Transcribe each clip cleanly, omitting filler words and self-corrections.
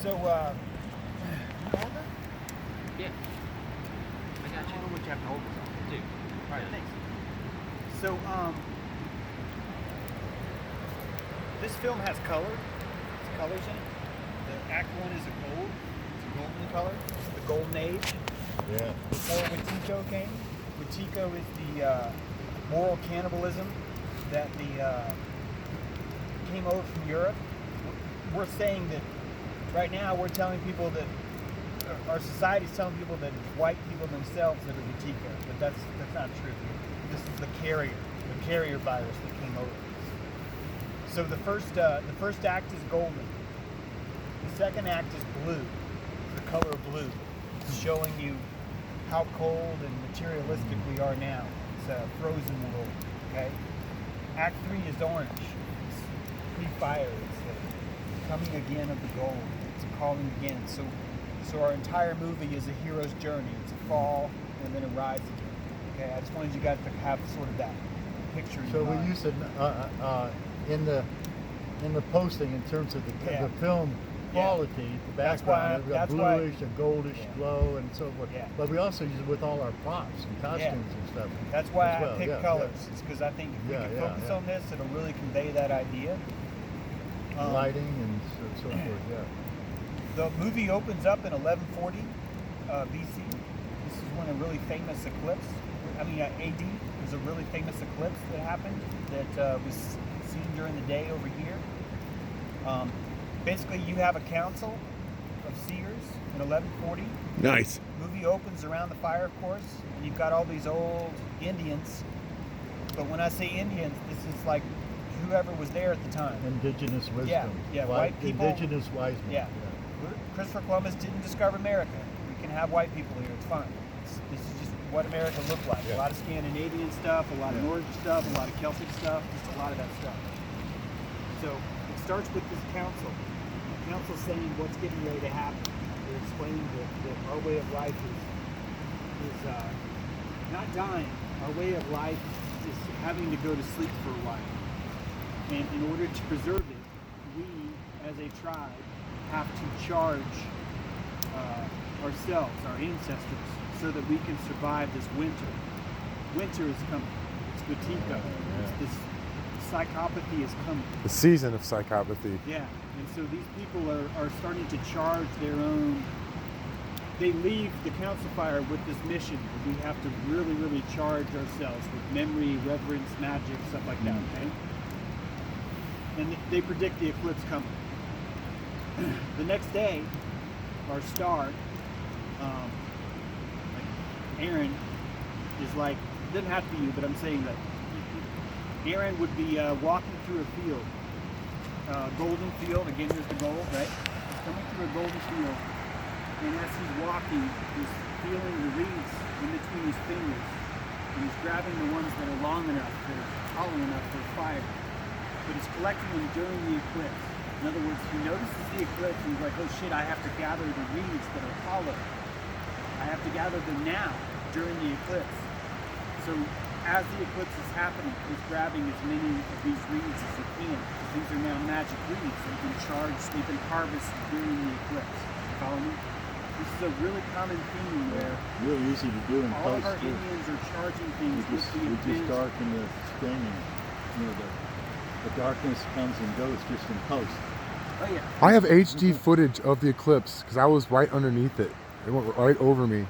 So, Yeah. I got you. I don't know what you have to hold this on, too. All right, thanks. So, this film has color. It's colors in it. The Act 1 is a gold. It's a golden color. It's the golden age. Yeah. Before Wetiko came. Wetiko is the moral cannibalism that came over from Europe. We're saying that right now we're telling people that our society is telling people that it's white people themselves that are Wetiko, but that's not true. This is the carrier virus that came over. So the first act is golden. The second act is blue. It's the color of blue. It's showing you how cold and materialistic we are now. It's a frozen world. Okay. Act 3 is orange. It's pre-fire. It's the coming again of the gold. It's a calling again. So our entire movie is a hero's journey. It's a fall and then a rise again. Okay. I just wanted you guys to have sort of that picture. In So your mind. you said in the posting in terms of the film quality, the background, a bluish, a goldish glow, and so forth. Yeah. But we also use it with all our props and costumes and stuff. That's why as well. I picked colors. It's because I think if we can focus on this, it'll really convey that idea. Lighting and so forth. Yeah. The movie opens up in 1140 BC. This is when a really famous eclipse. AD. There's a really famous eclipse that happened that was seen during the day over here. Basically, you have a council of seers in 1140. Nice. Movie opens around the fire, of course, and you've got all these old Indians. But when I say Indians, this is like whoever was there at the time. Indigenous wisdom. Yeah, white people. Indigenous wise men. Yeah. Christopher Columbus didn't discover America. We can have white people here. It's fine. This is just what America looked like. A lot of Scandinavian stuff, a lot of Nordic stuff, a lot of Celtic stuff, just a lot of that stuff. So it starts with this council. The council saying what's getting ready to happen. They're explaining that our way of life is not dying. Our way of life is having to go to sleep for a while. And in order to preserve it, we, as a tribe, have to charge ourselves, our ancestors, so that we can survive this winter. Winter is coming. It's Wetiko. This psychopathy is coming. The season of psychopathy. Yeah, and so these people are starting to charge their own. They leave the council fire with this mission. We have to really, really charge ourselves with memory, reverence, magic, stuff like that, okay? And they predict the eclipse coming. The next day, our star, Aaron, is like, it doesn't have to be you, but I'm saying that Aaron would be walking through a field, golden field. Again, there's the gold, right? He's coming through a golden field, and as he's walking, he's feeling the reeds in between his fingers, and he's grabbing the ones that are long enough, that are hollow enough for fire. But he's collecting them during the eclipse. In other words, he notices the eclipse and he's like, oh shit, I have to gather the reeds that are hollow. I have to gather them now during the eclipse. So as the eclipse is happening, he's grabbing as many of these reeds as he can. Because these are now magic reeds. They've been harvested during the eclipse. Follow me? This is a really common theme where really easy to do in all post of our too. Indians are charging things We with the just intent. darken the staining. The darkness comes and goes just in post. Oh yeah. I have HD footage of the eclipse because I was right underneath it. It went right over me.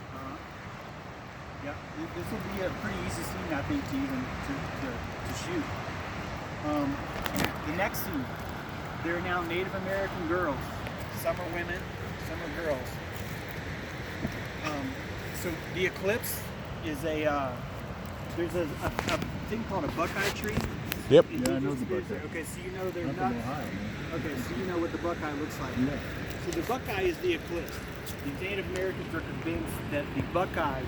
Yeah, this will be a pretty easy scene, I think, to even to shoot. The next scene, there are now Native American girls. Some are women, some are girls. So the eclipse is there's a thing called a buckeye tree. Yep. Yeah, I know the buckeye. Okay, so you know they're Up in not. Ohio, man. Okay, so you know what the buckeye looks like. Yeah. So the buckeye is the eclipse. The Native Americans are convinced that the buckeye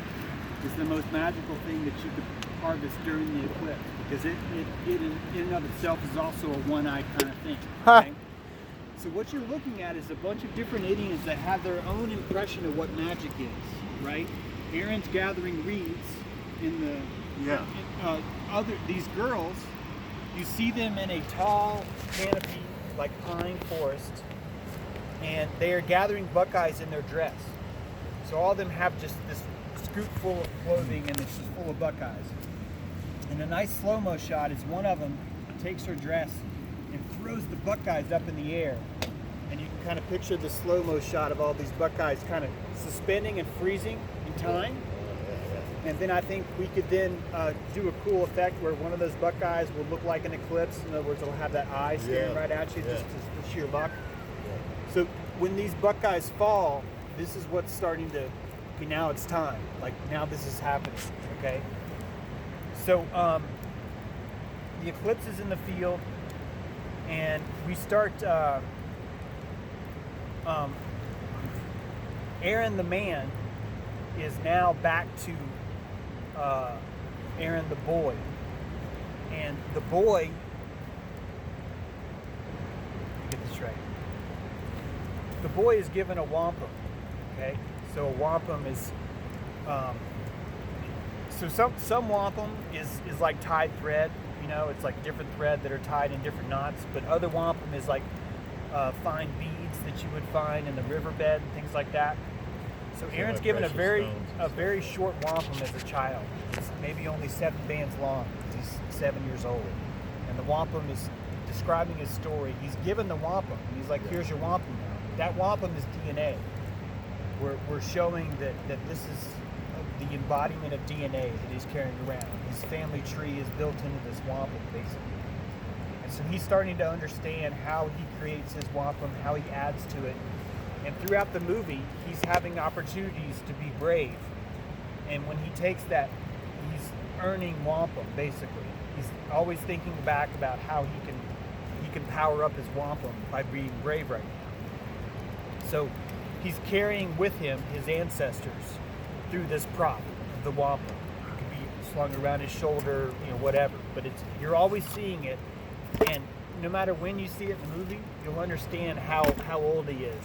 is the most magical thing that you could harvest during the eclipse because it in and of itself is also a one-eyed kind of thing. Okay? So what you're looking at is a bunch of different Indians that have their own impression of what magic is, right? Aaron's gathering reeds in the these girls. You see them in a tall canopy like pine forest, and they are gathering buckeyes in their dress. So all of them have just this scoop full of clothing, and it's just full of buckeyes. And a nice slow-mo shot is one of them takes her dress and throws the buckeyes up in the air. And you can kind of picture the slow-mo shot of all these buckeyes kind of suspending and freezing in time. And then I think we could then do a cool effect where one of those buckeyes will look like an eclipse. In other words, it'll have that eye staring right at you, just to sheer luck. So when these buckeyes fall, this is what's starting to, okay, now it's time. Like, now this is happening, okay? So the eclipse is in the field, and we start, Aaron the man is now back to Aaron the boy. And the boy, get this right, the boy is given a wampum, okay? So a wampum is, so some wampum is like tied thread, you know, it's like different thread that are tied in different knots, but other wampum is like fine beads that you would find in the riverbed and things like that. So Aaron's given a very short wampum as a child. It's maybe only 7 bands long because he's 7 years old. And the wampum is describing his story. He's given the wampum, and he's like, here's your wampum now. That wampum is DNA. We're showing that this is the embodiment of DNA that he's carrying around. His family tree is built into this wampum, basically. And so he's starting to understand how he creates his wampum, how he adds to it. And throughout the movie, he's having opportunities to be brave. And when he takes that, he's earning wampum, basically. He's always thinking back about how he can power up his wampum by being brave right now. So he's carrying with him his ancestors through this prop, the wampum. It could be slung around his shoulder, you know, whatever. But you're always seeing it, and no matter when you see it in the movie, you'll understand how old he is.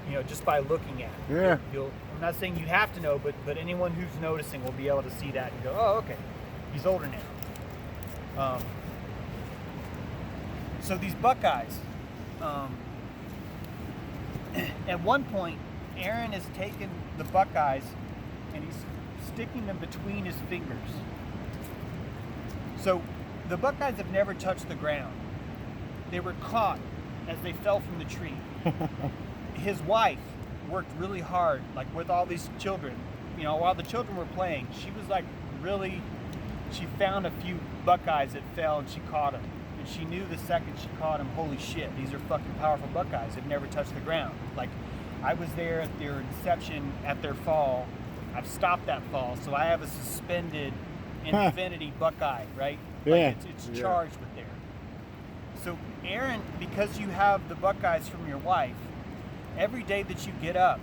You know, just by looking at it. Yeah. I'm not saying you have to know, but anyone who's noticing will be able to see that and go, oh, okay, he's older now. So these buckeyes, at one point, Aaron has taken the buckeyes and he's sticking them between his fingers. So the buckeyes have never touched the ground. They were caught as they fell from the tree. His wife worked really hard, like with all these children. You know, while the children were playing, she was like she found a few buckeyes that fell and she caught them. And she knew the second she caught them, holy shit, these are fucking powerful buckeyes. They've never touched the ground. Like, I was there at their inception, at their fall. I've stopped that fall, so I have a suspended infinity buckeye, right? Like it's charged with there. So Aaron, because you have the buckeyes from your wife, every day that you get up,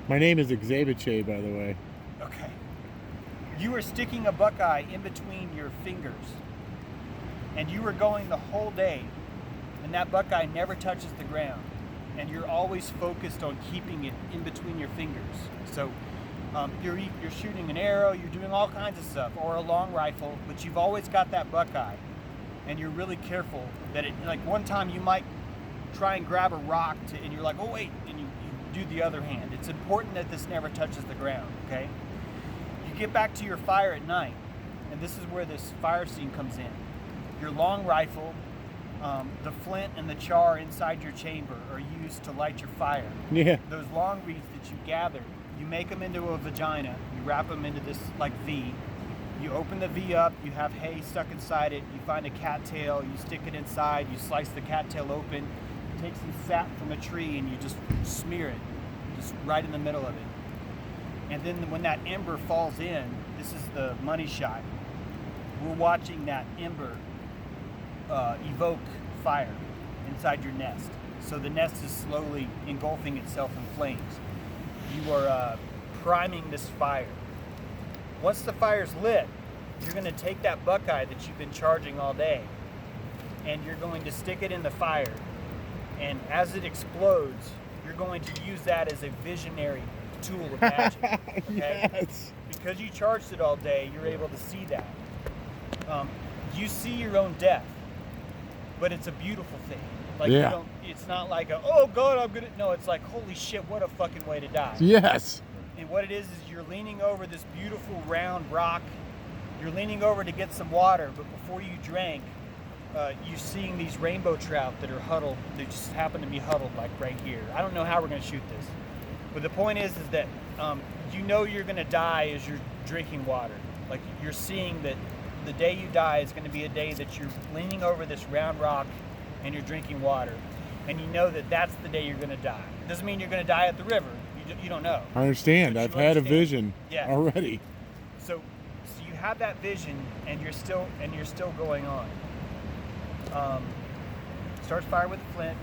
My name is Xavier, by the way. okay, you are sticking a buckeye in between your fingers, and you are going the whole day, and that buckeye never touches the ground, and you're always focused on keeping it in between your fingers. So you're shooting an arrow, you're doing all kinds of stuff, or a long rifle, but you've always got that buckeye, and you're really careful that it, like one time you might try and grab a rock and you're like, oh wait, and you do the other hand. It's important that this never touches the ground, okay? You get back to your fire at night, and this is where this fire scene comes in. Your long rifle, the flint and the char inside your chamber are used to light your fire. Yeah. Those long reeds that you gather, you make them into a vagina, you wrap them into this like V. You open the V up, you have hay stuck inside it, you find a cattail, you stick it inside, you slice the cattail open, take some sap from a tree and you just smear it, just right in the middle of it. And then when that ember falls in, this is the money shot. We're watching that ember evoke fire inside your nest. So the nest is slowly engulfing itself in flames. You are priming this fire. Once the fire's lit, you're going to take that buckeye that you've been charging all day and you're going to stick it in the fire. And as it explodes, you're going to use that as a visionary tool of magic. Okay? Yes. Because you charged it all day, you're able to see that. You see your own death, but it's a beautiful thing. Like, Yeah. you don't, it's not like oh God, I'm gonna. No, it's like, holy shit, what a fucking way to die. Yes. And what it is you're leaning over this beautiful round rock. You're leaning over to get some water, but before you drank, you're seeing these rainbow trout that are huddled. They just happen to be huddled like right here. I don't know how we're gonna shoot this, but the point is that you know you're gonna die as you're drinking water. Like, you're seeing that the day you die is gonna be a day that you're leaning over this round rock and you're drinking water, and you know that that's the day you're gonna die. It doesn't mean you're gonna die at the river. You don't know. I understand. But I've you had a understand. vision Yeah. already. So you have that vision, and you're still going on. Starts fire with a flint.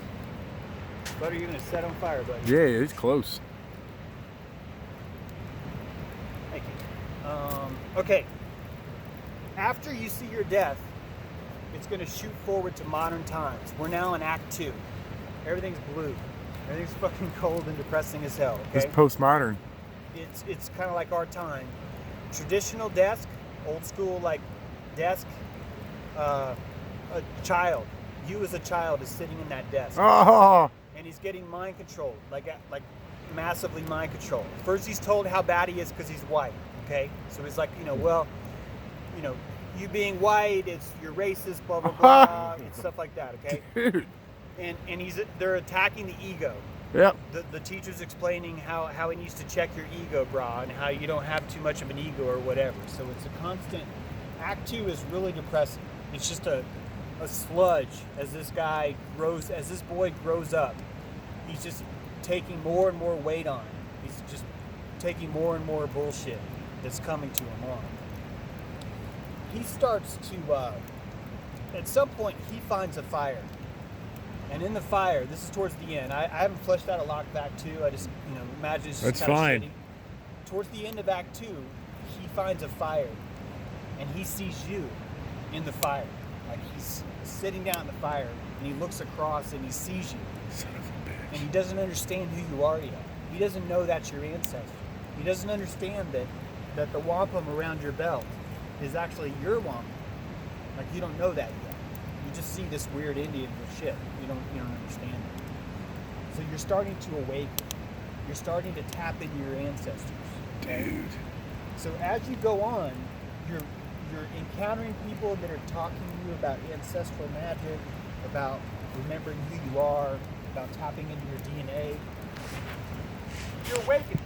What are you gonna set on fire, buddy? Yeah, it's close. Thank you. Okay. After you see your death, it's gonna shoot forward to modern times. We're now in Act 2. Everything's blue. Everything's fucking cold and depressing as hell. It's Okay. postmodern. It's kind of like our time. Traditional desk, old school like desk. A child, you as a child, is sitting in that desk, Oh, and he's getting mind controlled, like massively mind controlled. First, he's told how bad he is because he's white. Okay, so he's like, well, you being white, you're racist, blah blah blah, and stuff like that. Okay, dude. and they're attacking the ego. Yep. The teacher's explaining how he needs to check your ego, brah, and how you don't have too much of an ego or whatever. So it's a constant. Act 2 is really depressing. It's just a sludge as this boy grows up. He's just taking more and more weight on. He's just taking more and more bullshit that's coming to him on. He starts to, at some point, he finds a fire. And in the fire, this is towards the end. I haven't fleshed out a lot of Act 2. I just, imagine it's just That's kind fine. of shitty. Towards the end of Act 2, he finds a fire. And he sees you in the fire. Like, he's sitting down in the fire, and he looks across and he sees you. Son of a bitch. And he doesn't understand who you are yet. He doesn't know that's your ancestor. He doesn't understand that the wampum around your belt is actually your wampum. Like, you don't know that yet. You just see this weird Indian with shit. You don't understand it. So you're starting to awaken. You're starting to tap into your ancestors. Okay? Dude. So as you go on, you're encountering people that are talking to you about ancestral magic, about remembering who you are, about tapping into your DNA. You're awakening.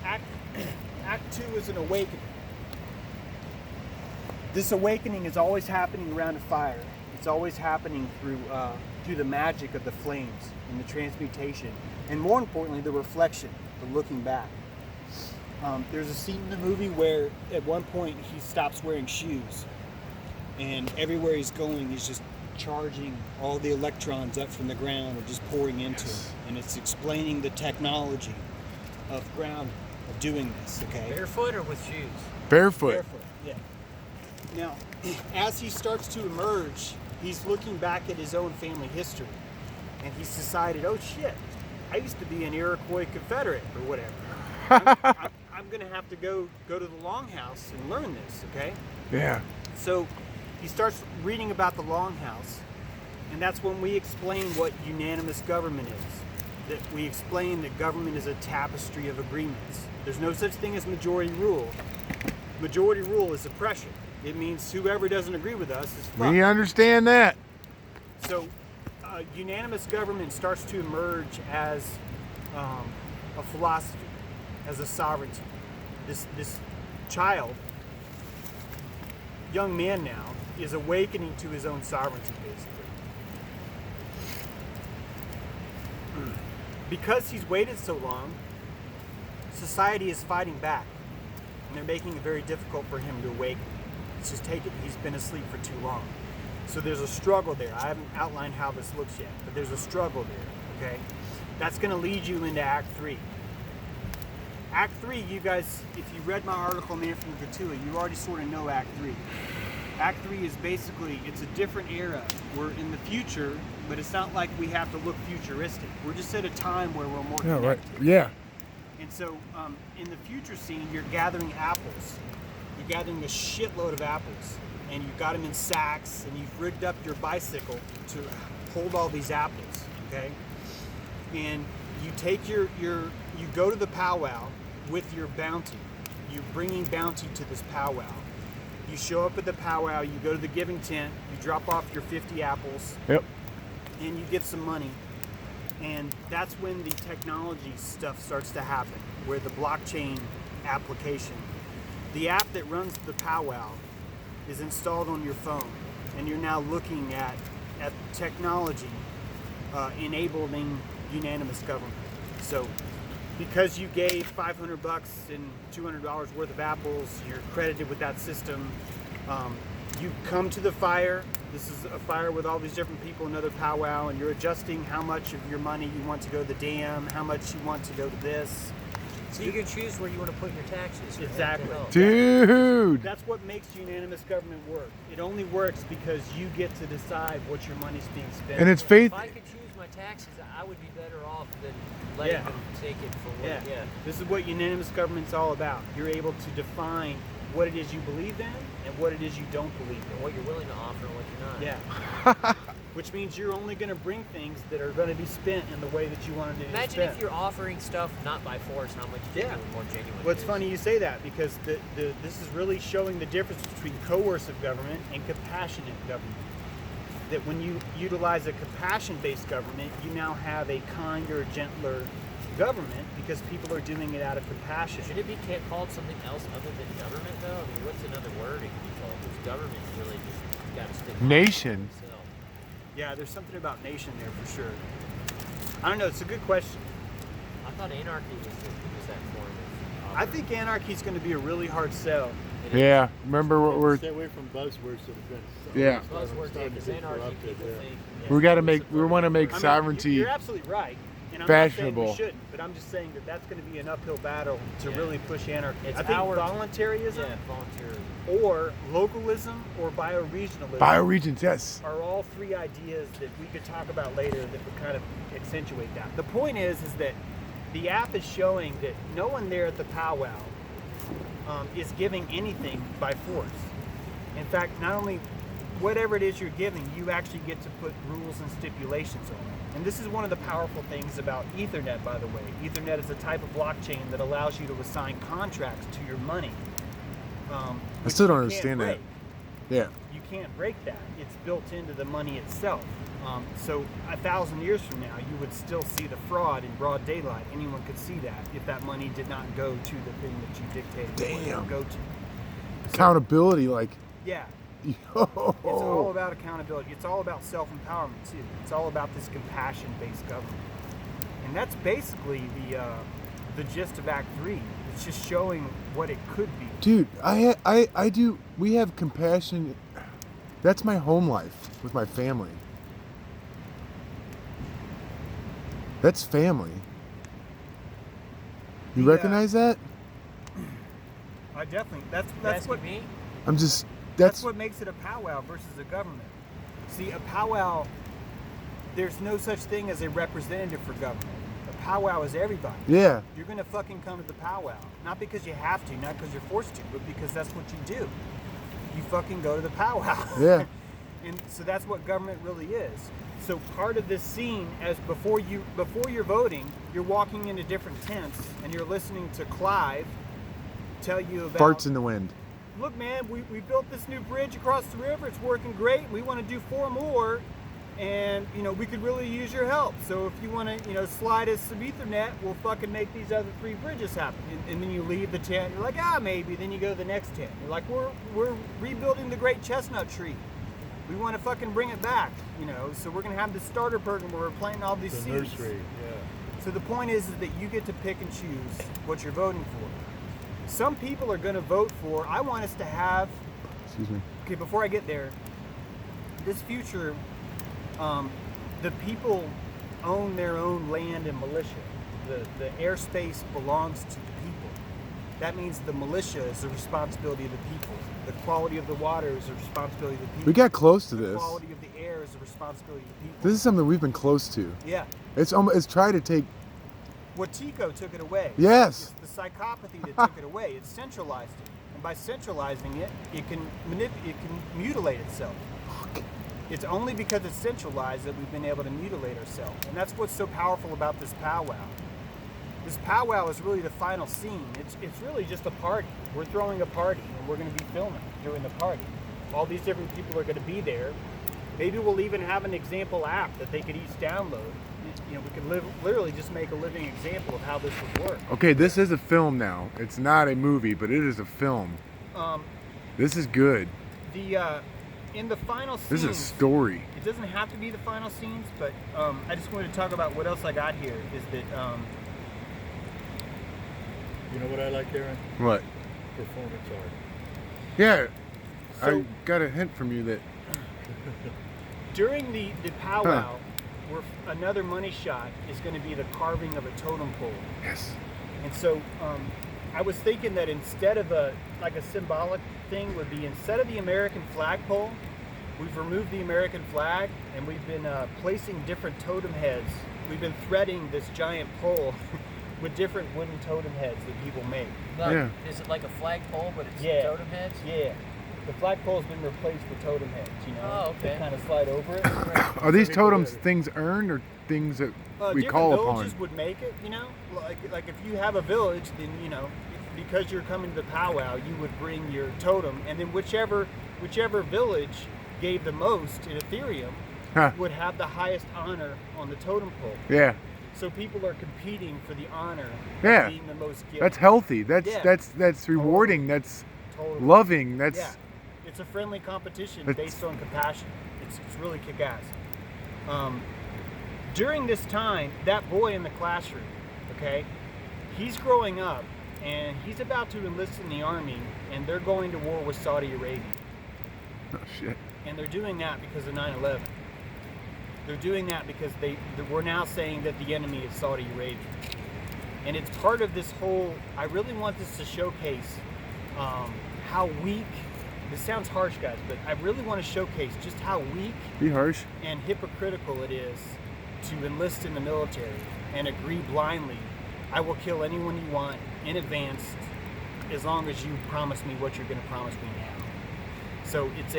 Act 2 is an awakening. This awakening is always happening around a fire. It's always happening through the magic of the flames and the transmutation, and more importantly, the reflection, the looking back. There's a scene in the movie where at one point he stops wearing shoes, and everywhere he's going he's just charging all the electrons up from the ground or just pouring into him, and it's explaining the technology of doing this. Okay. Barefoot or with shoes? Barefoot. Barefoot, yeah. Now, as he starts to emerge, he's looking back at his own family history, and he's decided, oh shit, I used to be an Iroquois Confederate or whatever. I'm going to have to go to the Longhouse and learn this, okay? Yeah. So he starts reading about the Longhouse, and that's when we explain what unanimous government is. That we explain that government is a tapestry of agreements. There's no such thing as majority rule. Majority rule is oppression. It means whoever doesn't agree with us is fucked. We understand that. So unanimous government starts to emerge as a philosophy, as a sovereignty. This child, young man now, is awakening to his own sovereignty, basically. Because he's waited so long, society is fighting back, and they're making it very difficult for him to awaken. It's just he's been asleep for too long. So there's a struggle there. I haven't outlined how this looks yet, but there's a struggle there, okay? That's gonna lead you into Act 3. Act 3, you guys, if you read my article, Man from Katuah, you already sort of know Act 3. Act 3 is basically, it's a different era. We're in the future, but it's not like we have to look futuristic. We're just at a time where we're more Yeah, connected. right. Yeah. And so in the future scene, you're gathering apples. You're gathering a shitload of apples, and you've got them in sacks, and you've rigged up your bicycle pulled all these apples, okay? And you take you go to the powwow with your bounty. You're bringing bounty to this powwow. You show up at the powwow, you go to the giving tent, you drop off your 50 apples, Yep. and you get some money. And that's when the technology stuff starts to happen, where the blockchain application, the app that runs the powwow is installed on your phone, and you're now looking at technology enabling unanimous government. So because you gave $500 and $200 worth of apples, you're credited with that system. You come to the fire. This is a fire with all these different people, another powwow, and you're adjusting how much of your money you want to go to the dam, how much you want to go to this. So you can choose where you want to put your taxes. right? Exactly. Dude. That's what makes unanimous government work. It only works because you get to decide what your money's being spent. And it's faith. If I could choose my taxes, I would be better off than letting them take it for what. Yeah. This is what unanimous government's all about. You're able to define what it is you believe in and what it is you don't believe in. And what you're willing to offer and what you're not. Yeah. Which means you're only going to bring things that are going to be spent in the way that you wanted to be Imagine spent. if you're offering stuff not by force, how much more genuine. Well, it's it is. funny you say that because this is really showing the difference between coercive government and compassionate government. That when you utilize a compassion-based government, you now have a kinder, gentler government because people are doing it out of compassion. Should it be called something else other than government, though? I mean, what's another word it could be called? Because government really just got to stick. Nation. Yeah, there's something about nation there for sure. I don't know. It's a good question. I thought anarchy was that form of. I think anarchy is going to be a really hard sell. Yeah. Remember what we're. Stay away from buzzwords that have been. Yeah. Buzzwords, starting to because be anarchy corrupted, people yeah. think. We got to make. We want to make I mean, sovereignty. You're absolutely right. And I'm fashionable. not saying we shouldn't, but I'm just saying that that's going to be an uphill battle to really push anarchy. It's I think our- voluntarism Yeah, volunteer. or localism or bioregionalism Bioregions, yes. are all three ideas that we could talk about later that would kind of accentuate that. The point is that the app is showing that no one there at the powwow is giving anything by force. In fact, not only whatever it is you're giving, you actually get to put rules and stipulations on it. And this is one of the powerful things about Ethernet, by the way. Ethernet is a type of blockchain that allows you to assign contracts to your money. I still don't understand that. Yeah. You can't break that. It's built into the money itself. So 1,000 years from now, you would still see the fraud in broad daylight. Anyone could see that if that money did not go to the thing that you dictated it would go to. Accountability, like. Yeah. Yo. It's all about accountability. It's all about self-empowerment too. It's all about this compassion-based government, and that's basically the gist of Act 3. It's just showing what it could be. Dude, I do. We have compassion. That's my home life with my family. That's family. You Yeah. recognize that? I definitely. That's Asking what me? I'm just. that's what makes it a powwow versus a government. See, a powwow. There's no such thing as a representative for government. A powwow is everybody. Yeah. You're gonna fucking come to the powwow, not because you have to, not because you're forced to, but because that's what you do. You fucking go to the powwow. Yeah. And so that's what government really is. So part of this scene, as before you're voting, you're walking into different tents and you're listening to Clive tell you about Farts in the wind. Look, man, we built this new bridge across the river. It's working great. We want to do 4 more, and we could really use your help. So if you want to, slide us some Ethernet, we'll fucking make these other 3 bridges happen. And then you leave the tent. You're like, maybe. Then you go to the next tent. You're like, we're rebuilding the great chestnut tree. We want to fucking bring it back. So we're gonna have this starter program where we're planting all these The seeds. nursery, yeah. So the point is that you get to pick and choose what you're voting for. Some people are going to vote for, I want us to have, Excuse me. okay, before I get there, this future, the people own their own land and militia. The airspace belongs to the people. That means the militia is the responsibility of the people. The quality of the water is the responsibility of the people. We got close to The this. quality of the air is the responsibility of the people. This is something we've been close to. Yeah. It's tried to take. Watico took it away. Yes. It's the psychopathy that took it away. It centralized it. And by centralizing it, it can mutilate itself. It's only because it's centralized that we've been able to mutilate ourselves. And that's what's so powerful about this powwow. This powwow is really the final scene. It's really just a party. We're throwing a party, and we're going to be filming during the party. All these different people are going to be there. Maybe we'll even have an example app that they could each download. You know, we could literally just make a living example of how this would work. Okay, this is a film now. It's not a movie, but it is a film. This is good. In the final scenes, This is a story. It doesn't have to be the final scenes, but I just wanted to talk about what else I got here. Is that You know what I like, Aaron? What? Performance art. Yeah, So- I got a hint from you that. during the powwow, where another money shot is going to be the carving of a totem pole. Yes. And so I was thinking that instead of a symbolic thing would be, instead of the American flagpole, we've removed the American flag and we've been placing different totem heads. We've been threading this giant pole with different wooden totem heads that people make. Like, Yeah. Is it like a flagpole, but it's Yeah. totem heads? Yeah. The flagpole's been replaced with totem heads, you know? Oh, okay. They kind of slide over it. Are these totems things earned or things that we Different call villages upon? would make it, you know? Like if you have a village, then, you know, because you're coming to the powwow, you would bring your totem, and then whichever village gave the most in Ethereum Huh. would have the highest honor on the totem pole. Yeah. So people are competing for the honor Yeah. of being the most gifted. That's healthy. That's Yeah. that's rewarding. That's Totally. loving. That's Yeah, it's a friendly competition It's- based on compassion. It's really kick-ass. During this time, that boy in the classroom, okay, he's growing up and he's about to enlist in the army, and they're going to war with Saudi Arabia. oh shit. And they're doing that because of 9/11. They're doing that because we're now saying that the enemy is Saudi Arabia. And it's part of this whole, I really want this to showcase how weak, this sounds harsh guys, but I really want to showcase just how weak Be harsh. and hypocritical it is to enlist in the military and agree blindly, I will kill anyone you want in advance as long as you promise me what you're going to promise me now. So it's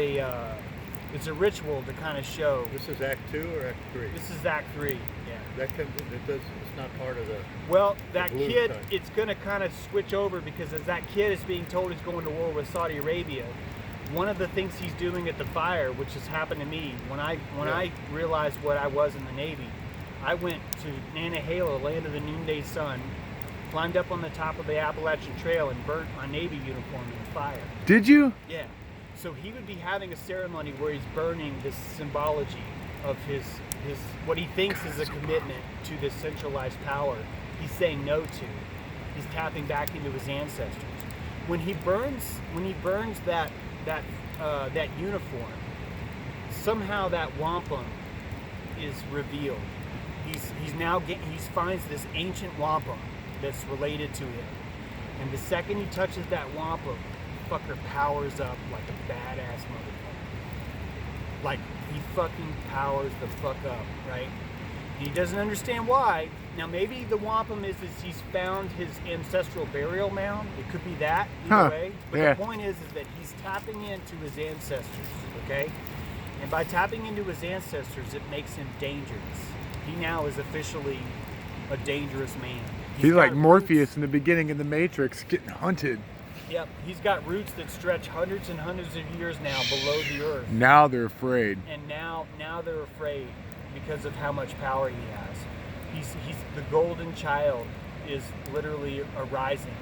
a ritual to kind of show. This is Act 2 or Act 3? This is Act 3. Yeah. It's not part of the. Well, that blue kid, type. it's going to kind of switch over because as that kid is being told he's going to war with Saudi Arabia, one of the things he's doing at the fire, which has happened to me, when I realized what I was in the Navy, I went to Nantahala, land of the noonday sun, climbed up on the top of the Appalachian Trail and burnt my Navy uniform in the fire. Did you? Yeah. So he would be having a ceremony where he's burning this symbology of his what he thinks is a commitment to this centralized power he's saying no to. He's tapping back into his ancestors. When he burns that uniform, somehow that wampum is revealed. He finds this ancient wampum that's related to him. And the second he touches that wampum, fucker powers up like a badass motherfucker. Like, he fucking powers the fuck up, right? He doesn't understand why. Now, maybe the wampum is he's found his ancestral burial mound. It could be that, either way. But yeah. the point is that he's tapping into his ancestors, okay? And by tapping into his ancestors, it makes him dangerous. He now is officially a dangerous man. He's like got Morpheus roots. in the beginning of the Matrix, getting hunted. Yep, he's got roots that stretch hundreds and hundreds of years now below the earth. Now they're afraid. And now they're afraid because of how much power he has. He's the golden child is literally arising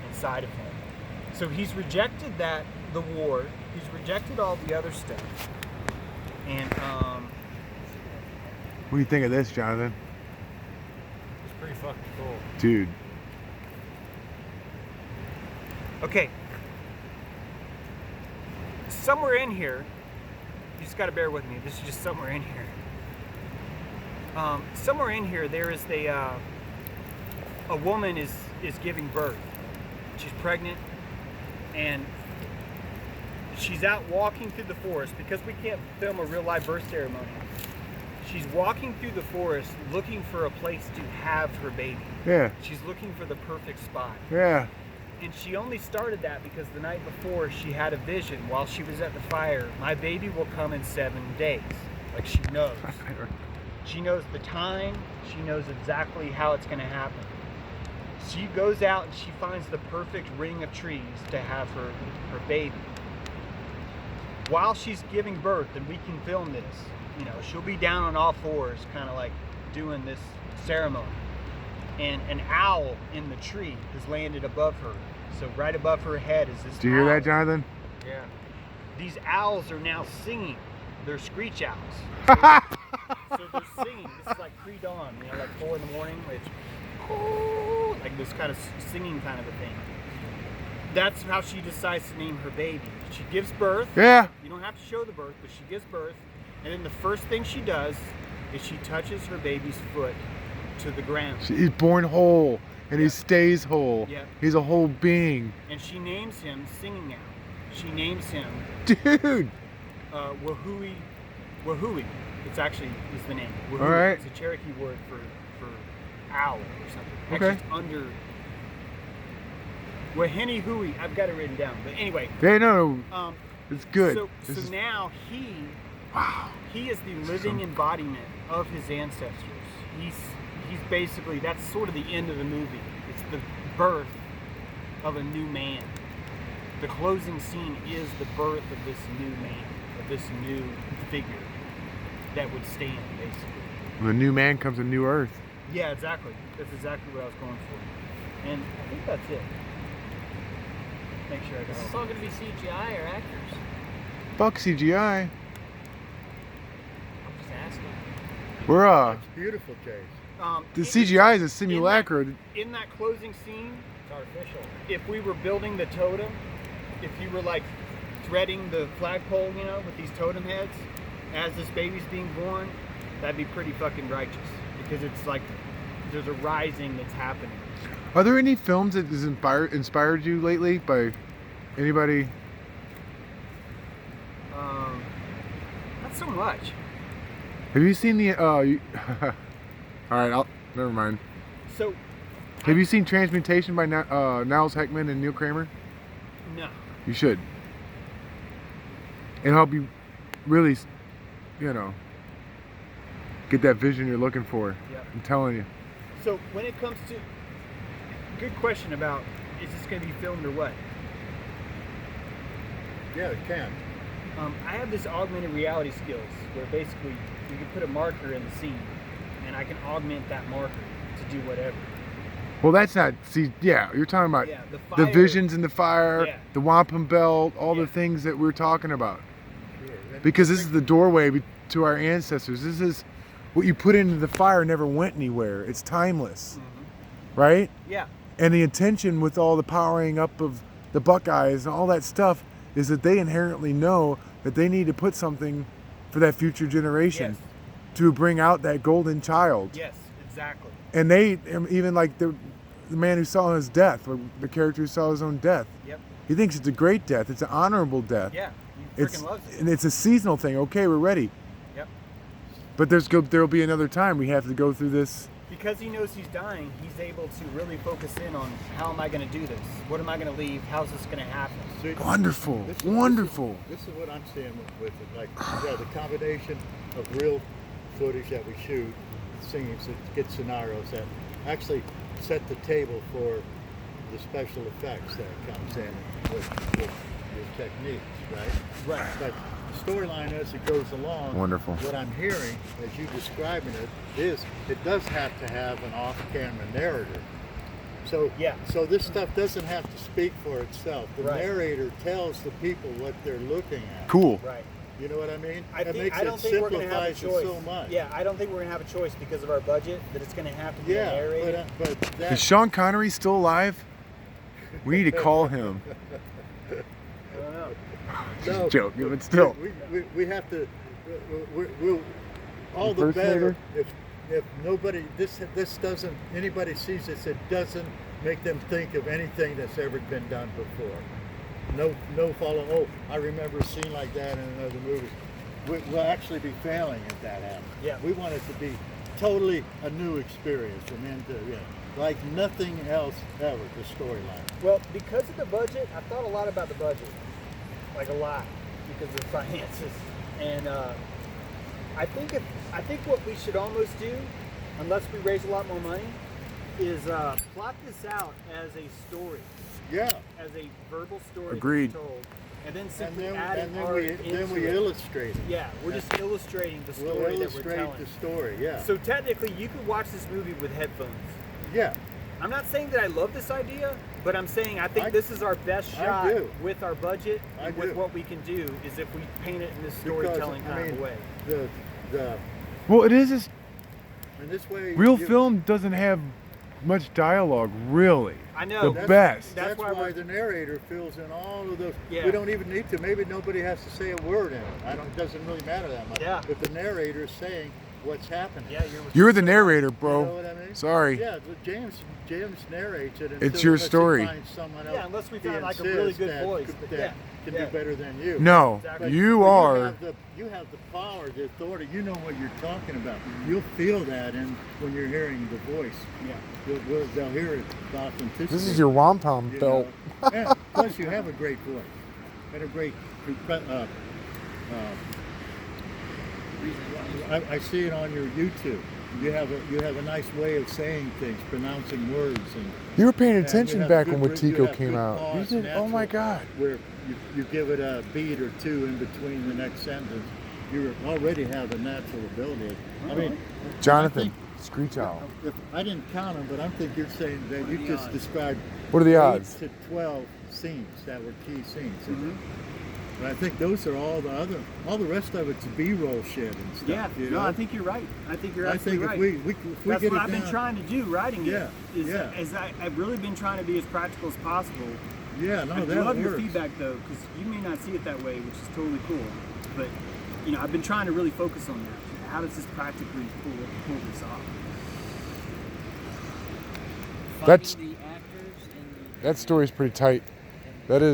inside of him. So he's rejected the war. He's rejected all the other stuff. And What do you think of this, Jonathan? It's pretty fucking cool. Dude. okay. Somewhere in here, you just got to bear with me. This is just somewhere in here. Somewhere in here, there is a woman is giving birth. She's pregnant, and she's out walking through the forest because we can't film a real live birth ceremony. She's walking through the forest looking for a place to have her baby. Yeah. She's looking for the perfect spot. Yeah. And she only started that because the night before she had a vision while she was at the fire. My baby will come in 7 days. Like, she knows. She knows the time. She knows exactly how it's going to happen. She goes out and she finds the perfect ring of trees to have her baby. While she's giving birth, and we can film this, you know, she'll be down on all fours, kind of like doing this ceremony. And an owl in the tree has landed above her. So right above her head is this. Do you hear that, Jonathan? Yeah. These owls are now singing. They're screech owls. So they're singing. This is like pre-dawn, you know, like 4 in the morning. It's like this kind of singing kind of a thing. That's how she decides to name her baby. She gives birth. Yeah. You don't have to show the birth, but she gives birth. And then the first thing she does is she touches her baby's foot to the ground. He's born whole, and he stays whole. Yep. He's a whole being. And she names him Singing Owl. She names him Dude. Wahui. It's actually is the name. Wahui. All right. It's a Cherokee word for owl or something. Okay. Actually, it's under Wahine Hui. I've got it written down. But anyway. Hey, no, it's good. So now he is the living embodiment of his ancestors. He's basically, that's sort of the end of the movie. It's the birth of a new man. The closing scene is the birth of this new man, of this new figure that would stand, basically. When a new man comes a new earth. Yeah, exactly. That's exactly what I was going for. And I think that's it. Make sure I got Is this all going to be CGI or actors? Fuck CGI. I'm just asking. We're It's beautiful, Chase. the CGI is a simulacra. In that closing scene, It's artificial. if we were building the totem, if you were like threading the flagpole, you know, with these totem heads, as this baby's being born, that'd be pretty fucking righteous. Because it's like, there's a rising that's happening. Are there any films that has inspired you lately by anybody? Not so much. Have you seen the? All right, never mind. So, Have you seen Transmutation by Niles Heckman and Neil Kramer? no. You should. It'll help you really, you know, get that vision you're looking for. Yep. I'm telling you. So when it comes to, good question about, is this going to be filmed or what? Yeah, it can. I have this augmented reality skills where basically you can put a marker in the scene and I can augment that marker to do whatever. Well, that's not. See, yeah, you're talking about Yeah, the visions in the fire, Yeah. the wampum belt, all Yeah. the things that we're talking about. Sure. And Because this is the doorway to our ancestors. This is what you put into the fire never went anywhere. It's timeless, right? Yeah. And the intention with all the powering up of the Buckeyes and all that stuff is that they inherently know that they need to put something for that future generation Yes. to bring out that golden child. Yes, exactly. And they, even like the man who saw his death, or the character who saw his own death, Yep. he thinks it's a great death. It's an honorable death. Yeah. He It's freaking loves it. and it's a seasonal thing. Okay, we're ready. Yep. But there'll be another time we have to go through this. Because he knows he's dying, he's able to really focus in on how am I going to do this? What am I going to leave? How's this going to happen? See, Wonderful, this is- wonderful. This is what I'm seeing with it. Like, yeah, the combination of real footage that we shoot, singing, so get scenarios that actually set the table for the special effects that comes in with your techniques, right? Right. But the storyline as it goes along, Wonderful. what I'm hearing, as you describing it, is it does have to have an off-camera narrator. So, Yeah. so this stuff doesn't have to speak for itself. The Right. narrator tells the people what they're looking at. Cool. Right. You know what I mean? I That makes don't it think we're going to have a simplifies it choice. so much. Yeah, I don't think we're going to have a choice because of our budget that it's going to have to be Yeah, narrated. but Is that, Sean Connery still alive? We need to call him. I don't know. no, joking, but still. we have to. We'll all the better if nobody this doesn't anybody sees this, it doesn't make them think of anything that's ever been done before. No follow. Oh, I remember a scene like that in another movie. We'll actually be failing if that happens. Yeah. We want it to be totally a new experience, and then like nothing else ever. The storyline. Well, because of the budget, I thought a lot about the budget, like a lot, because of the finances. And I think what we should almost do, unless we raise a lot more money, is plot this out as a story, Yeah. as a verbal story Agreed. that's told, and then And simply then, adding and then art we into it. illustrate it. Yeah, we're just illustrating the We'll story that we're illustrate telling. the story. Yeah. So technically, you could watch this movie with headphones. Yeah. I'm not saying that I love this idea, but I'm saying I think this is our best I shot do. with our budget I and with do. what we can do is if we paint it in this Because, storytelling kind of way. the Well, it is just in this way. real you- film doesn't have much dialogue, really. I know. The best. That's That's why why we're- the narrator fills in all of those. Yeah. We don't even need to. Maybe nobody has to say a word in it. It doesn't really matter that much. Yeah. If the narrator is saying what's happening. Yeah, You're the narrator, bro. You know what I mean? Sorry. Yeah, but James narrates it. It's your unless he story. finds someone else Yeah, unless we he find like a really insists good that voice. could- But that yeah, can yeah. do better than you. No, Exactly. you But are. You have the power, the authority. You know what you're talking about. You'll feel that when you're hearing the voice. Yeah. They'll hear it, the authenticity. This is your wampum you belt. know. And plus, you have a great voice and a great. I see it on your YouTube. You have a nice way of saying things, pronouncing words, and You were paying you attention have back good when you Watiko have came good out. You pause, did. Oh my natural, God. Where you give it a beat or two in between the next sentence. You already have a natural ability. I mean, Jonathan, Screech Owl. I didn't count them, but I think you're saying that you just described What are the 8 odds? to 12 scenes that were key scenes. Mm-hmm. But I think those are all the rest of it's B-roll shit and stuff. Yeah, you no, know? I think you're right. I think you're I absolutely think right. if we That's get what it I've been down- trying to do, writing Yeah, it. yeah. I've really been trying to be as practical as possible. Yeah, no, I that love your works. feedback though, because you may not see it that way, which is totally cool. But I've been trying to really focus on that. How does this practically pull this off? That's- Finding the actors and That story's pretty tight. That is.